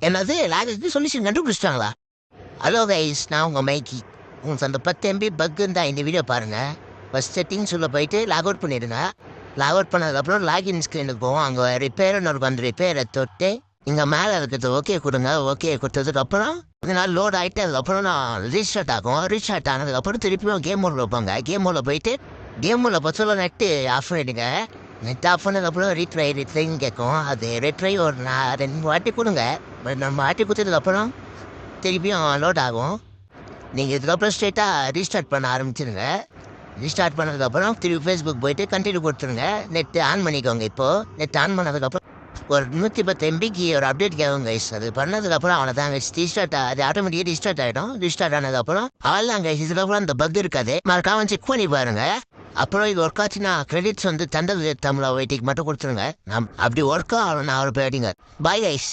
என்னது lock solution கண்டுபிடிச்சிட்டாங்களா? Hello guys, நான் உங்கள் மைக்கி. உங்களுக்கு அந்த 10 MB பக்குன்னு தான் இந்த வீடியோ பாருங்கள். ஃபஸ்ட் செட்டிங்ஸுள்ள போயிட்டு லாக் அவுட் பண்ணிடுங்க. லாக் அவுட் பண்ணதுக்கப்புறம் லாகின் ஸ்க்ரீனுக்கு போவோம். அங்கே ரிப்பேர்னு இருக்கும். அந்த ரிப்பேரை தொட்டு இங்கே மேலே இருக்கிறது ஓகே கொடுங்க. ஓகே கொடுத்ததுக்கப்புறம் கொஞ்ச நாள் லோட் ஆகிட்டு அதுக்கப்புறம் நான் ரீஸ்டார்ட் ஆகும். ரீஸ்டார்ட் ஆனதுக்கப்புறம் திருப்பியும் கேம் மோடில் வைப்பாங்க. கேம் மோடில் போயிட்டு கேம் மோடில் பஸ்ஸில் நெட்டு ஆஃப் பண்ணிவிடுங்க. நெட் ஆஃப் பண்ணதுக்கப்புறம் ரீட்ரைன்னு கேட்கும். அது ரீட்ரை ஒரு 2 வாட்டி கொடுங்க. நம்ம வாட்டி கொடுத்ததுக்கப்புறம் திருப்பியும் லோட் ஆகும். நீங்கள் இதுக்கப்புறம் ஸ்ட்ரெயிட்டாக ரீஸ்டார்ட் பண்ண ஆரம்பிச்சிருங்க. ரீஸ்டார்ட் பண்ணதுக்கப்புறம் திருப்பி ஃபேஸ்புக் போயிட்டு கண்டினியூ கொடுத்துருங்க. நெட்டு ஆன் பண்ணிக்கோங்க. இப்போது நெட் ஆன் பண்ணதுக்கப்புறம் ஒரு 110 MBக்கு ஒரு அப்டேட் கேட்கும் கைஸ். அது பண்ணதுக்கப்புறம் அவனை தான் கைஸ் ரீஸ்டார்ட் அது ஆட்டோமேட்டிக்காக ரீஸ்டார்ட் ஆகிடும். ரீஸ்டார்ட் ஆனதுக்கப்புறம் அவள்தான் கைஸ். இதுக்கப்புறம் அந்த பக் இருக்காது. மறக்காம செக் பண்ணி பாருங்கள். அப்புறம் இது ஒர்க் ஆச்சுன்னா கிரெடிட்ஸ் வந்து தண்டல் தமிழ் வெயிட்டிக்கு மட்டும் கொடுத்துருங்க. அப்படி ஒர்க் ஆகணும் நான் ஒரு பேட்டிங்க. Bye guys.